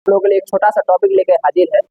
लोगों के लिए एक छोटा सा टॉपिक लेकर हाजिर है,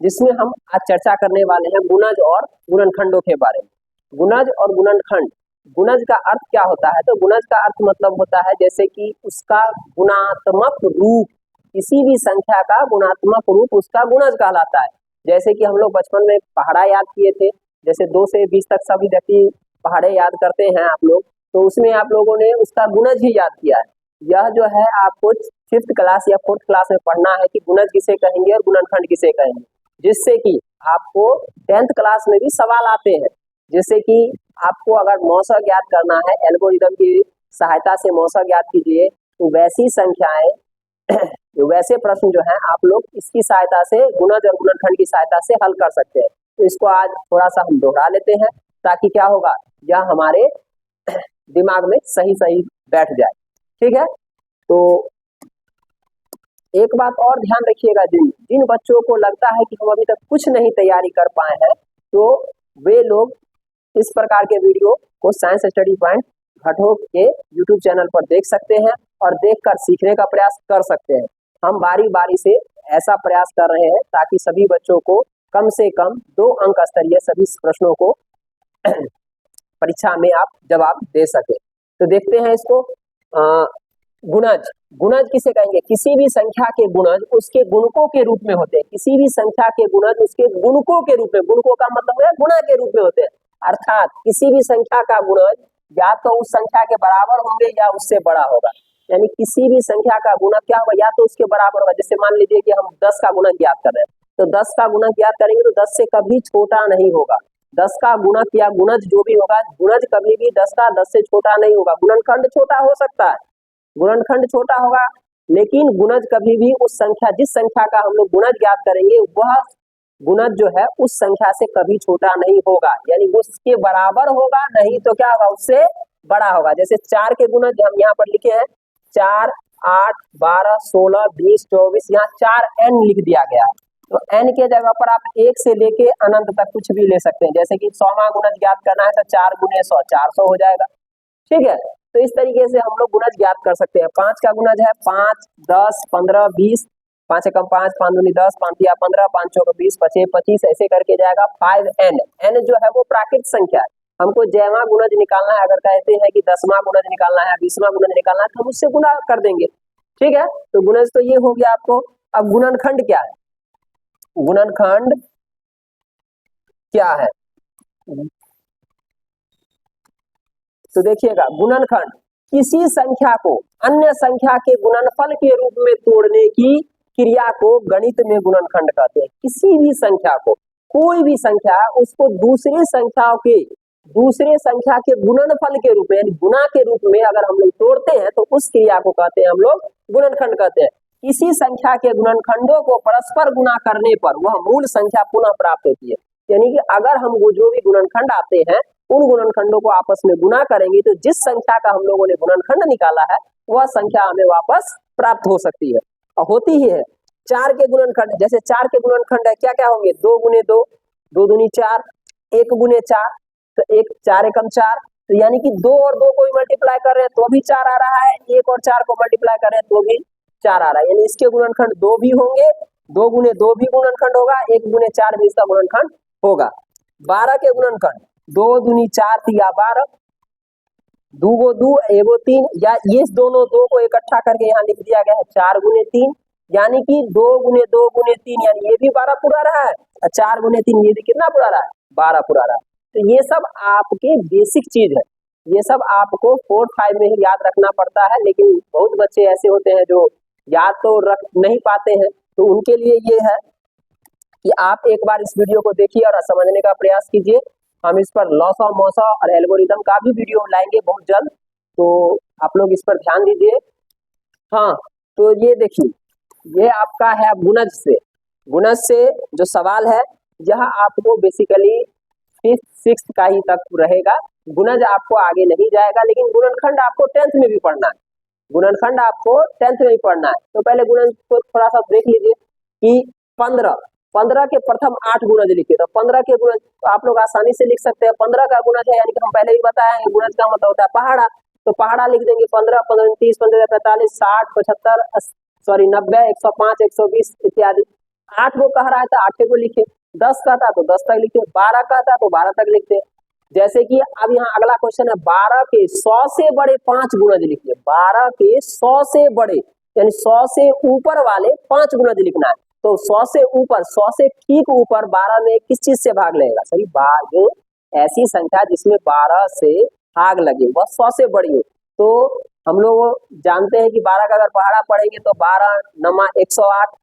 जिसमें हम आज चर्चा करने वाले हैं गुणज और गुणनखंडों के बारे में। गुणज और गुणनखंड, गुणज का अर्थ क्या होता है? तो गुणज का अर्थ मतलब होता है जैसे कि उसका गुणात्मक रूप, किसी भी संख्या का गुणात्मक रूप उसका गुणज कहलाता है। जैसे कि हम लोग बचपन में पहाड़ा याद किए थे, जैसे 2 से 20 तक सभी व्यक्ति पहाड़े याद करते हैं आप लोग, तो उसमें आप लोगों ने उसका गुणज ही याद किया है। यह जो है आपको 5th क्लास या 4th क्लास में पढ़ना है कि गुणज किसे कहेंगे और गुणनखंड किसे कहेंगे, जिससे कि आपको 10th क्लास में भी सवाल आते हैं। जैसे कि आपको अगर मौसक याद करना है, एल्गोरिदम की सहायता से मौसक याद कीजिए, तो वैसी संख्याएं वैसे प्रश्न जो है आप लोग इसकी सहायता से, गुणज और गुणनखंड की सहायता से हल कर सकते हैं। तो इसको आज थोड़ा सा हम दोहरा लेते हैं, ताकि क्या होगा, यह हमारे दिमाग में सही सही बैठ जाए। ठीक है, तो एक बात और ध्यान रखिएगा, जिन बच्चों को लगता है कि हम अभी तक कुछ नहीं तैयारी कर पाए हैं, तो वे लोग इस प्रकार के वीडियो को साइंस स्टडी पॉइंट घटों के यूट्यूब चैनल पर देख सकते हैं और देखकर सीखने का प्रयास कर सकते हैं। हम बारी बारी से ऐसा प्रयास कर रहे हैं ताकि सभी बच्चों को कम से कम 2 अंक स्तरीय सभी प्रश्नों को परीक्षा में आप जवाब दे सके। तो देखते हैं इसको। गुणज, गुणज किसे कहेंगे? किसी भी संख्या के गुणज उसके गुणकों के रूप में होते हैं। किसी भी संख्या के गुणज उसके गुणकों के रूप में, गुणकों का मतलब है गुणा के रूप में होते हैं। अर्थात किसी भी संख्या का गुणज या तो उस संख्या के बराबर होंगे या उससे बड़ा होगा। यानी किसी भी संख्या का गुणक क्या होगा, या तो उसके बराबर होगा। जैसे मान लीजिए कि हम 10 का गुणक ज्ञात कर रहे हैं, तो 10 का गुणक ज्ञात करेंगे तो 10 से कभी छोटा नहीं होगा। 10 का गुणक या गुणज जो भी होगा, गुणज कभी भी 10 का 10 से छोटा नहीं होगा। गुणनखंड छोटा हो सकता है, गुणनखंड छोटा होगा, लेकिन गुणज कभी भी उस संख्या, जिस संख्या का हम लोग गुणज ज्ञात करेंगे, वह गुणज जो है उस संख्या से कभी छोटा नहीं होगा। यानी उसके बराबर होगा, नहीं तो क्या होगा, उससे बड़ा होगा। जैसे 4 के गुणज हम यहाँ पर लिखे हैं, 4, 8, 12, 16, 20, 24, यहाँ 4n लिख दिया गया है। तो n के जगह पर आप 1 से लेके अनंत तक कुछ भी ले सकते हैं। जैसे कि 100वां गुणज ज्ञात करना है तो 4 गुणे 100, 400 हो जाएगा। ठीक है, तो इस तरीके से हम लोग गुणज ज्ञात कर सकते हैं। 5 का गुणज है 5, 10, 15, 20, 5 एकम 5, 5 दूनी 10, 5 तिया 15, 5 चौका 20, 5 25, ऐसे करके जाएगा 5n। n जो है वो प्राकृत संख्या है। हमको जयवां गुणज निकालना है, अगर कहते हैं कि 10वां गुणज निकालना है, 20वां गुणज निकालना है, तो हम उससे गुणा कर देंगे। ठीक है, तो गुणज तो ये हो गया आपको। अब गुणनखंड क्या है? गुणनखंड क्या है? तो देखिएगा, गुणनखंड किसी संख्या को अन्य संख्या के गुणनफल के रूप में तोड़ने की क्रिया को गणित में गुणनखंड कहते हैं। किसी भी संख्या को, कोई भी संख्या, उसको दूसरे संख्या के गुणनफल के रूप में, यानी गुणा के रूप में अगर हम लोग तोड़ते हैं, तो उस क्रिया को कहते हैं हम लोग गुणनखंड कहते हैं। किसी संख्या के गुणनखंडों को परस्पर गुणा करने पर वह मूल संख्या पुनः प्राप्त होती है। यानी कि अगर हम जो भी गुणनखंड आते हैं, उन गुणनखंडों को आपस में गुणा करेंगे, तो जिस संख्या का हम लोगों ने गुणनखंड निकाला है, वह संख्या हमें वापस प्राप्त हो सकती है और होती ही है। 4 के गुणनखंड, जैसे 4 के गुणनखंड है, क्या क्या होंगे? 2 गुने 2, 2 दूनी 4, 1 गुने 4, तो 1 4 एकम 4, तो यानी कि 2 और 2 को मल्टीप्लाई कर रहे हैं तो भी 4 आ रहा है, 1 और 4 को मल्टीप्लाई कर रहे हैं तो भी 4 आ रहा है। यानी इसके गुणनखंड 2 भी होंगे, 2 गुने 2 भी गुणनखंड होगा, 1 गुने 4 भी इसका गुणनखंड होगा। 12 के गुणनखंड, 2 दूनी 4 तिया 12, 2 गो 2, 1 गो 3, या ये दोनों 2 को इकट्ठा करके यहाँ लिख दिया गया है 4 गुने 3, यानी कि 2 गुने 2 गुने 3, यानी ये भी 12 पूरा रहा है, और 4 गुने 3 ये भी कितना पूरा रहा है? 12 पूरा रहा है। तो ये सब आपके बेसिक चीज है, ये सब आपको 4, 5 में ही याद रखना पड़ता है। लेकिन बहुत बच्चे ऐसे होते हैं जो याद तो रख नहीं पाते हैं, तो उनके लिए ये है कि आप एक बार इस वीडियो को देखिए और समझने का प्रयास कीजिए। हम इस पर लॉस ऑफ मॉसा और एल्गोरिदम का भी वीडियो लाएंगे बहुत जल्द, तो आप लोग इस पर ध्यान दीजिए। हाँ, तो ये देखिए, ये आपका है गुणज से। गुणज से जो सवाल है, यह आपको बेसिकली 5th 6th का ही तक रहेगा। गुणज आपको आगे नहीं जाएगा, लेकिन गुणनखंड आपको 10th में भी पढ़ना है। गुणनखंड आपको 10th में भी पढ़ना है। तो पहले गुणज को थोड़ा सा देख लीजिए कि 15 के प्रथम 8 गुणज लिखे, तो 15 के गुणज आप लोग आसानी से लिख सकते हैं। 15 का गुणज है, यानी कि हम पहले ही बताया है, गुणज का मतलब होता है पहाड़ा, तो पहाड़ा लिख देंगे 15, 15 30, 15 45, 60, 75, सॉरी 90, 105, 120 इत्यादि। 8 को कह रहा है तो 8 को लिखे, 10 कहता है तो 10 तक लिखे, 12 कहता है तो 12 तक लिखते हैं। जैसे कि अब यहाँ अगला क्वेश्चन है 12 के 100 से बड़े 5 गुणज लिखिए। 12 के 100 से बड़े यानी 100 से ऊपर वाले 5 गुणज लिखना है। तो 100 से ऊपर, 100 से ठीक ऊपर 12 में किस चीज से भाग लगेगा? सही, जो ऐसी संख्या जिसमें 12 से भाग लगे वह 100 से बड़ी हो। तो हम लोग जानते हैं कि 12 का अगर पहाड़ा पढ़ेंगे तो 12 नमा 108,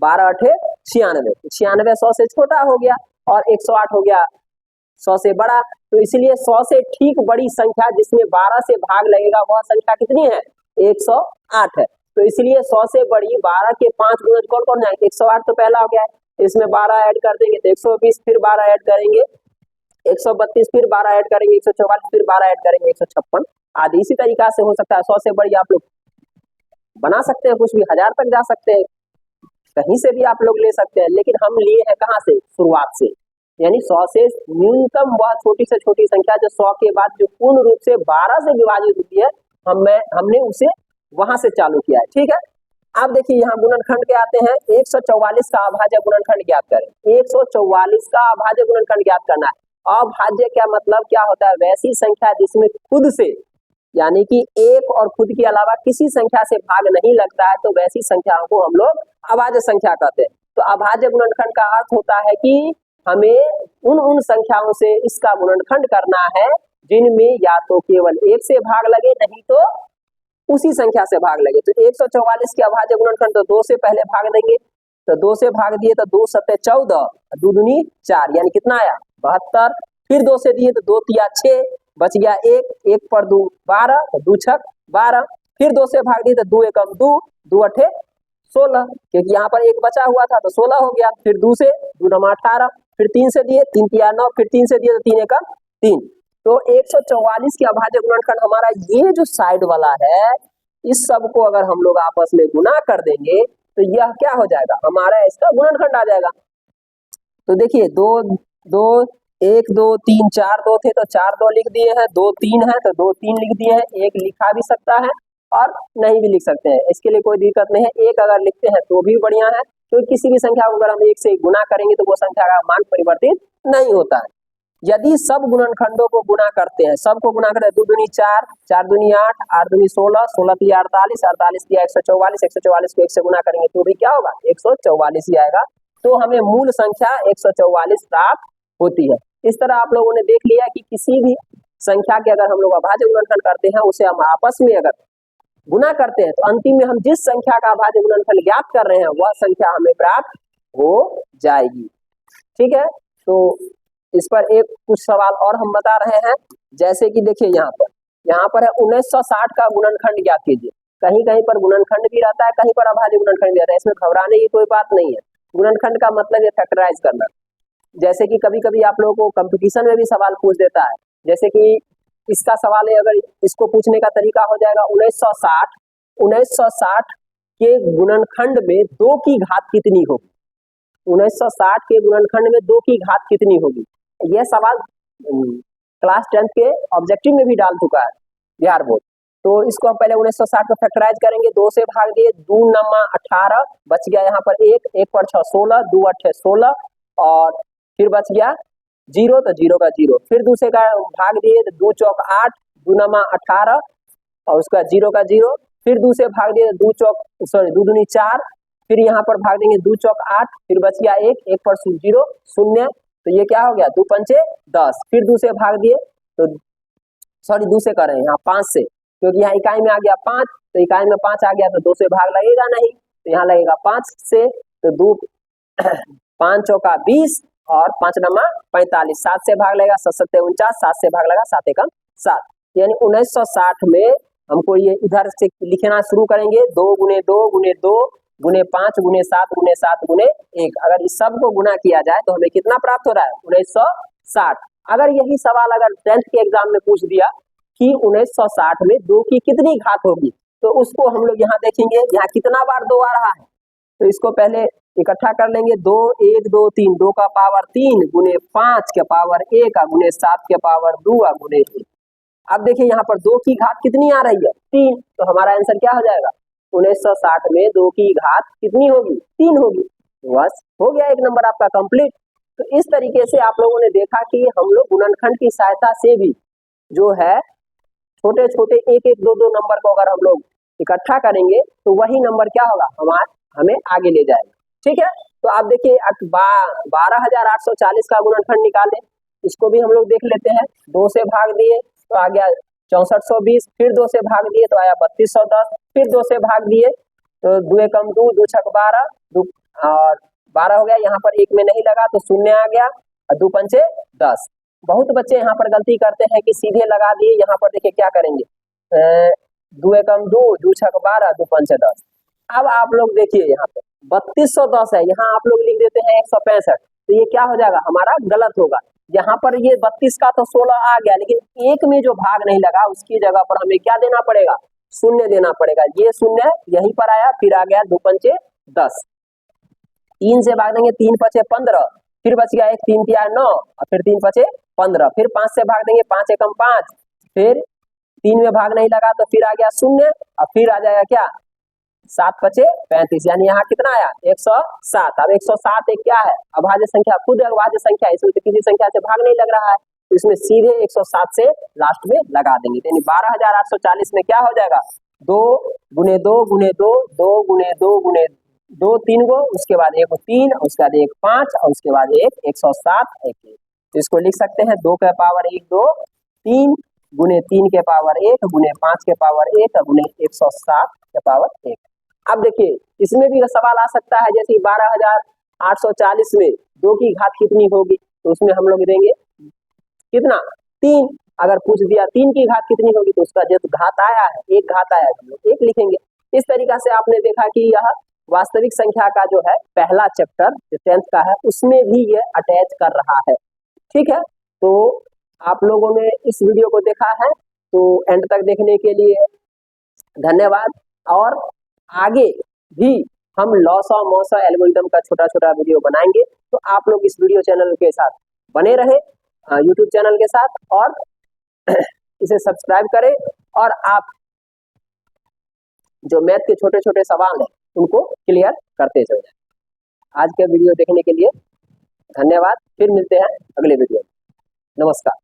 12 अठे 96, 96 100 से छोटा हो गया और 108 हो गया 100 से बड़ा। तो इसलिए 100 से ठीक बड़ी संख्या जिसमें 12 से भाग लगेगा वह संख्या कितनी है? 108 है। तो इसलिए 100 से बड़ी 12 के 5 गुणज कौन कौन है? 108 तो पहला हो गया है, इसमें 12 ऐड कर देंगे तो 120, फिर 12 ऐड करेंगे 132, फिर 12 ऐड करेंगे 144, फिर 12 ऐड करेंगे 156 आदि। इसी तरीका से हो सकता है 100 से बड़ी आप लोग बना सकते हैं, कुछ भी 1000 तक जा सकते हैं, कहीं से भी आप लोग ले सकते हैं। लेकिन हम लिए हैं कहाँ से? शुरुआत से, यानी 100 से न्यूनतम वह छोटी से छोटी संख्या जो 100 के बाद जो पूर्ण रूप से 12 से विभाजित होती है, हमने उसे वहां से चालू किया है। ठीक है, अब देखिए यहाँ गुणनखंड के आते हैं। 144 का अभाज्य गुणनखंड ज्ञात करें। 144 का अभाज्य गुणनखंड ज्ञात करना है। अभाज्य क्या मतलब क्या होता है? वैसी संख्या जिसमें खुद से यानी कि एक और खुद के अलावा किसी संख्या से भाग नहीं लगता है, तो वैसी संख्याओं को हम लोग अभाज्य संख्या कहते हैं। तो अभाज्य गुणनखंड का अर्थ होता है कि हमें उन संख्याओं से इसका गुणनखंड करना है जिनमें या तो केवल एक से भाग लगे, नहीं तो उसी संख्या से भाग लगे। तो 144 के अभाज्य गुणनखंड तो 2 से पहले भाग देंगे, तो 2 से भाग दिए तो 2 सत्ते 14, 2 दूनी 4 यानी कितना आया? 72। फिर 2 से दिए तो 2 तिया 6, बच गया 1, 1 पर 2 12, तो 2 छक 12। फिर 2 से भाग दिए तो 2 एकम 2, 2 अठे 16, क्योंकि यहाँ पर 1 बचा हुआ था तो 16 हो गया। फिर 2 से 2 नमा 18, फिर 3 से दिए 3 तिया 9, फिर 3 से दिए तो 3 एकम 3। तो 144 के अभाज्य गुणनखंड हमारा ये जो साइड वाला है, इस सब को अगर हम लोग आपस में गुना कर देंगे तो यह क्या हो जाएगा? हमारा इसका गुणनखंड आ जाएगा। तो देखिए 2 2 1 2 3 4 2 थे तो 4 2 लिख दिए हैं, 2 3 है तो 2 3 लिख दिए हैं। 1 लिखा भी सकता है और नहीं भी लिख सकते हैं, इसके लिए कोई दिक्कत नहीं है। 1 अगर लिखते हैं तो भी बढ़िया है, क्योंकि किसी भी संख्या को अगर हम 1 से गुना करेंगे तो वो संख्या का मान परिवर्तित नहीं होता है। यदि सब गुणनखंडों को गुना करते हैं, सबको गुना करते हैं, 2 दूनी 4, 4 दूनी 8, 8 दूनी 16, 16 तिया 48, 48 तिया 144, 144 को 1 से गुना करेंगे तो भी क्या होगा? 144 ही आएगा। तो हमें मूल संख्या 144 प्राप्त होती है। इस तरह आप लोगों ने देख लिया कि किसी भी संख्या के अगर हम लोग अभाज्य गुणनखंड करते हैं, उसे हम आपस में अगर गुना करते हैं तो अंतिम में हम जिस संख्या का अभाज्य गुणनखंड ज्ञात कर रहे हैं वह संख्या हमें प्राप्त हो जाएगी। ठीक है, तो इस पर एक कुछ सवाल और हम बता रहे हैं। जैसे कि देखिए यहाँ पर है 1960 का गुणनखंड ज्ञात कीजिए। कहीं कहीं पर गुणनखंड भी रहता है, कहीं पर अभाज्य गुणनखंड भी रहता है, इसमें घबराने की कोई बात नहीं है। गुणनखंड का मतलब है फैक्टराइज करना। जैसे कि कभी कभी आप लोगों को कंपटीशन में भी सवाल पूछ देता है, जैसे कि इसका सवाल है, अगर इसको पूछने का तरीका हो जाएगा 1960 के गुणनखंड में 2 की घात कितनी होगी? 1960 के गुणनखंड में 2 की घात कितनी होगी? यह सवाल क्लास 10 के ऑब्जेक्टिव में भी डाल चुका है बिहार बोर्ड। तो इसको हम पहले 1960 को फैक्टराइज करेंगे। 2 से भाग दिए, 2 नमा 18, बच गया यहाँ पर 1, 1 पर 6 16, 2 अठे 16 और फिर बच गया 0, तो 0 का 0। फिर दूसरे का भाग दिए तो 2 चौक 8, 2 नमा 18 और उसका 0 का 0। फिर दूसरे भाग दिए 2 दूनी 4, फिर यहाँ पर भाग देंगे 2 चौक 8, फिर बच गया 1, 1 पर 0 0, तो ये क्या हो गया 2 पंचे 10। फिर दूसरे भाग दिए तो दूसरे कर रहे हैं यहाँ 5 से, क्योंकि यहाँ इकाई में आ गया 5, तो इकाई में 5 आ गया तो 2 से भाग लगेगा नहीं, तो यहाँ लगेगा 5 से, तो 2 5 चौका 20 और 5 नमा 45, 7 से भाग लगेगा 7 सत्ते 49, 7 से भाग लगा 7 एकम 7। यानी 1960 में हमको ये इधर से लिखना शुरू करेंगे 2 गुने 2 गुने 2 गुने 5 गुने 7 गुने 7 गुने 1। अगर इस सब को गुना किया जाए तो हमें कितना प्राप्त हो रहा है? 1960। अगर यही सवाल अगर 10th के एग्जाम में पूछ दिया कि 1960 में 2 की कितनी घात होगी, तो उसको हम लोग यहाँ देखेंगे यहाँ कितना बार 2 आ रहा है, तो इसको पहले इकट्ठा कर लेंगे। 2 1 2 3, 2 का पावर 3 गुने 5 के पावर 1 गुने 7 के पावर 2 गुने 1। अब देखिए यहाँ पर 2 की घात कितनी आ रही है? 3, तो हमारा आंसर क्या हो जाएगा? 1960 में 2 की घात कितनी होगी? 3 होगी। बस हो गया, एक नंबर आपका कंप्लीट। तो इस तरीके से आप लोगों ने देखा कि हम लोग गुणनखंड की सहायता से भी जो है छोटे छोटे एक एक दो दो नंबर को अगर हम लोग इकट्ठा करेंगे तो वही नंबर क्या होगा, हमें आगे ले जाएगा। ठीक है, तो आप देखिए 12,840 का गुणनखंड निकाले, इसको भी हम लोग देख लेते हैं। 2 से भाग दिए तो आ गया 6420, फिर 2 से भाग दिए तो आया 3210, फिर 2 से भाग दिए तो 2 एकम 2, 2 छक 12, और 12 हो गया। यहाँ पर एक में नहीं लगा तो शून्य आ गया, और 2 पंचे 10। बहुत बच्चे यहाँ पर गलती करते हैं कि सीधे लगा दिए। यहाँ पर देखिए क्या करेंगे, 2 एकम 2, 2 छक 12, 2 पंचे 10। अब आप लोग देखिए यहाँ पे 3210 है, यहाँ आप लोग लिख देते हैं 165, तो ये क्या हो जाएगा, हमारा गलत होगा। यहाँ पर ये 32 का तो 16 आ गया, लेकिन एक में जो भाग नहीं लगा उसकी जगह पर हमें क्या देना पड़ेगा, शून्य देना पड़ेगा। ये शून्य यहीं पर आया, फिर आ गया 2 पंचे 10। 3 से भाग देंगे 3 पचे 15, फिर बच गया 1, 3 तिया 9, और फिर 3 पचे 15, फिर 5 से भाग देंगे 5 एकम 5, फिर 3 में भाग नहीं लगा तो फिर आ गया शून्य, और फिर आ जाएगा क्या, 7 पचे 35, यानी यहाँ कितना आया 107। अब 107 एक क्या है, अभाज्य संख्या, खुद अभाज्य संख्या, इसमें तो किसी संख्या से भाग नहीं लग रहा है, तो इसमें सीधे 107 से लास्ट में लगा देंगे। यानी 12,840 में क्या हो जाएगा, 2 गुने 2 गुने 2, 2 गुने 2 गुने 2 3 गो, उसके बाद 1 3, उसके बाद 1 5, और उसके बाद 1 107 1। तो इसको लिख सकते हैं 2 के पावर 1 2 3 गुने 3 के पावर 1 गुने 5 के पावर 1 गुने 107 के पावर 1। अब देखिए इसमें भी सवाल आ सकता है, जैसे 12,840 में 2 की घात कितनी होगी, तो उसमें हम लोग देंगे कितना, 3। अगर पूछ दिया 3 की घात कितनी होगी, तो उसका जो घात आया है, एक घात आया है, हम लोग 1 लिखेंगे। इस तरीका से आपने देखा कि यह वास्तविक संख्या का जो है पहला चैप्टर जो 10th का है उसमें भी ये अटैच कर रहा है। ठीक है, तो आप लोगों ने इस वीडियो को देखा है, तो एंड तक देखने के लिए धन्यवाद। और आगे भी हम लॉस ऑफ मोशन एल्गोरिथम का छोटा छोटा वीडियो बनाएंगे, तो आप लोग इस वीडियो चैनल के साथ बने रहे, यूट्यूब चैनल के साथ, और इसे सब्सक्राइब करें, और आप जो मैथ के छोटे छोटे सवाल हैं उनको क्लियर करते चले जाएं। आज के वीडियो देखने के लिए धन्यवाद, फिर मिलते हैं अगले वीडियो में। नमस्कार।